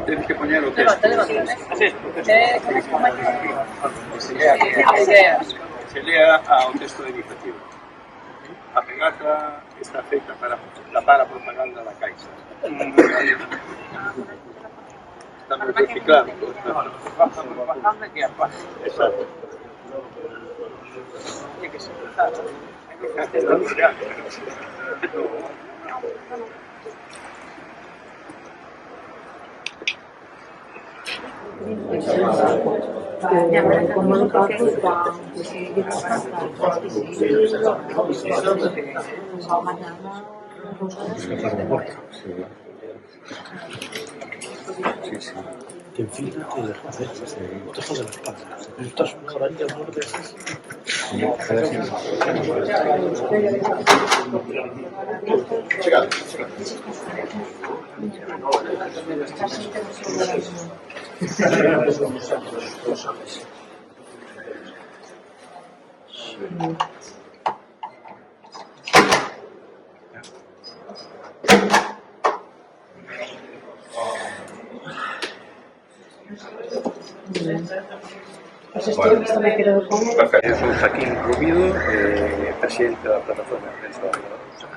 Tienes que poñer o texto. Se lea ao texto de iniciativa. A pegata está feita para tapar a propaganda da Caixa. Estamos reciclando. Propaganda que aparte. Exacto. Tiene que ser cruzado. Sí, sí. Que enfílate de las cabezas, no te jodas las patas. Estás mejoraría amor de esas. Eu son Joaquín Rubido, presidente da plataforma de defensa da Rosa,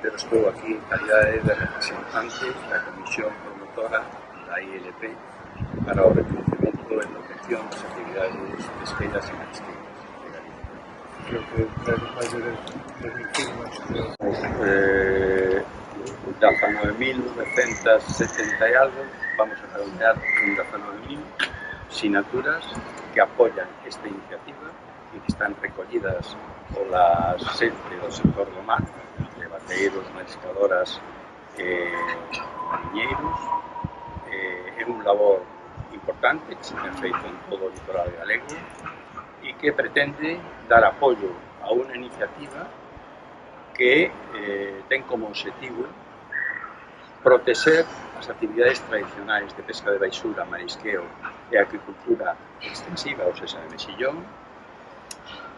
pero estou aquí en calidade de representante da Comisión Promotora da ILP para o reconocimiento e protección das actividades pesqueiras e marisqueiras de Galicia. Creo que vai ser Da 19.970 e algo, vamos a redondear con 19.000 sinaturas que apoyan esta iniciativa e que están recollidas pola xente do sector do mar, de bateeiros, mariscadoras e mariñeiros. É un labor importante que se ten feito en todo o litoral galego e que pretende dar apoio a unha iniciativa que ten como objetivo proteger as actividades tradicionais de pesca de baixura, marisqueo e agricultura extensiva, ou seja, de mexillón,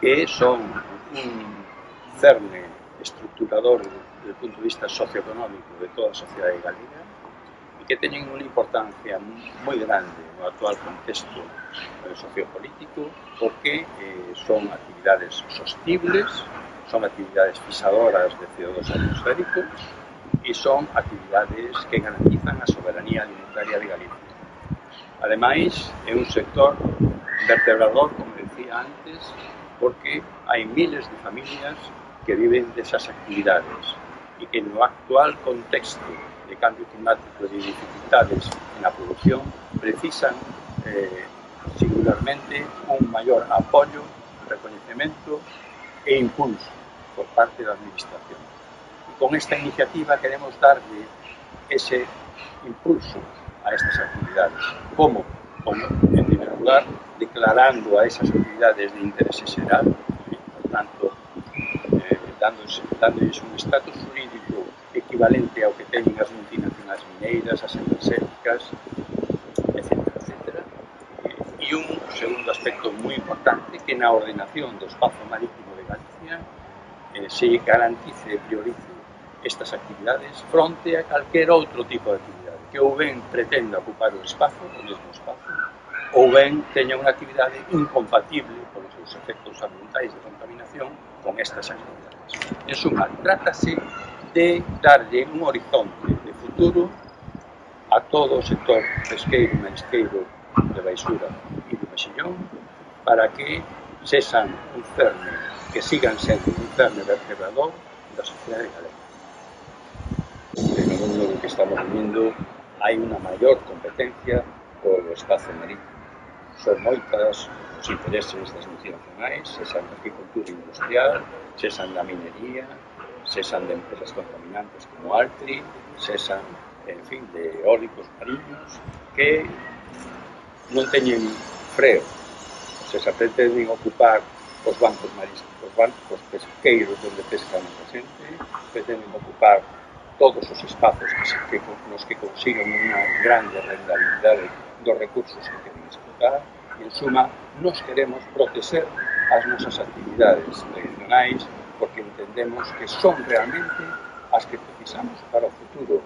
que son un cerne estructurador desde o punto de vista socioeconómico de toda a sociedade galega e que teñen unha importancia moi grande no actual contexto sociopolítico porque son actividades sostibles, son actividades fisadoras de CO2 atmosférico e son actividades que garantizan a soberanía alimentaria de Galicia. Ademais, é un sector vertebrador, como decía antes, porque hai miles de familias que viven desas actividades e que no actual contexto de cambio climático e de dificultades na produción precisan singularmente un maior apoio, reconhecemento e impulso por parte da Administración. E con esta iniciativa queremos darle ese impulso a estas actividades. Como? En primer lugar, declarando a esas actividades de interés xeral, por tanto, dándoles un estatus jurídico equivalente ao que teñen as multinacionais mineiras, as enerxéticas, etc. E un segundo aspecto moi importante, que na ordenación do espazo marítimo de Galicia se garantice e priorice estas actividades fronte a calquer outro tipo de actividade, que ou ben pretenda ocupar o espazo, o mesmo espazo, ou ben teña unha actividade incompatible polos seus efectos ambientais de contaminación con estas actividades. En suma, trátase de darlle un horizonte de futuro a todo o sector pesqueiro e marisqueiro de baixura e de mexillón para que sexan un cerne, que sigan sendo un cerne vertebrador da sociedade galega. En o mundo no que estamos vivindo hai unha maior competencia polo espazo marítimo. Son moitas os intereses das multinacionais, sexan da agricultura industrial, sexan da minería, sexan de empresas contaminantes como Altri, sexan, en fin, de eólicos mariños, que non teñen freo, se pretenden ocupar os bancos marítimos, os bancos pesqueiros onde pescan a xente, pretenden ocupar todos os espazos nos que consiguen unha grande rentabilidade dos recursos que queren explotar. En suma, nos queremos proteger as nosas actividades tradicionais porque entendemos que son realmente as que precisamos para o futuro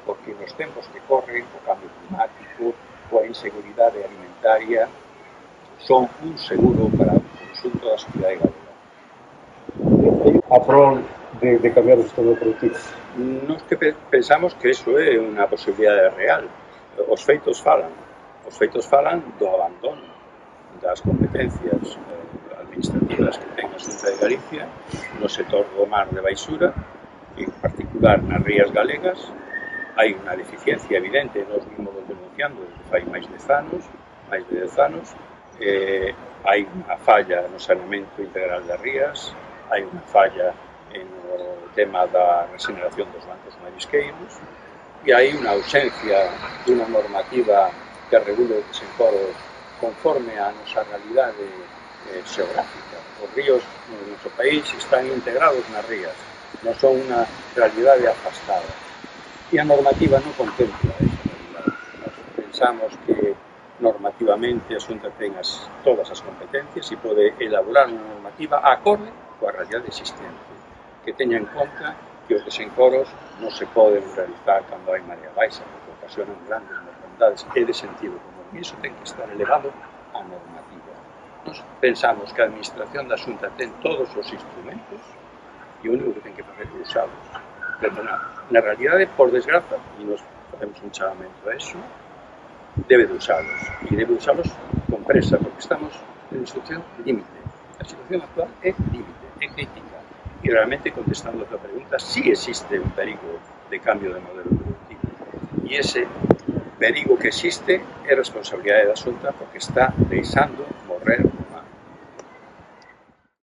porque nos tempos que corren o cambio climático ou a inseguridade alimentaria son un seguro para o conxunto da sociedade galega. A prol de cambiar o sistema productivo. Nos que pensamos que iso é unha posibilidade real. Os feitos falan do abandono das competencias administrativas que ten a Xunta de Galicia no sector do mar de baixura, en particular nas rías galegas. Hai unha deficiencia evidente, nos vimos denunciando desde fai máis de 10 anos, hai unha falla no saneamento integral das rías, hai unha falla no tema da regeneración dos bancos marisqueiros e hai unha ausencia dunha normativa que regule o desencoro conforme á nosa realidade xeográfica. Os ríos no noso país están integrados nas rías, non son unha realidade afastada. E a normativa non contempla esa realidade. Nos pensamos que normativamente a Xunta ten todas as competencias e pode elaborar unha normativa acorde coa realidade existente, que teña en conta que os desencoros non se poden realizar cando hai marea baixa, porque ocasionan grandes mortandades e de sentido común. E iso ten que estar elevado á normativa. Nos pensamos que a administración da Xunta ten todos os instrumentos e o único que ten que facer é usalos. Na realidade, por desgraza, e nos facemos un chamamento a eso, debe de usalos. E debe de usalos con presa, porque estamos en situación límite. A situación actual é límite, é crítica. E realmente, contestando a tua pregunta, sí existe un perigo de cambio de modelo productivo. E ese perigo que existe é responsabilidade da Xunta porque está deixando morrer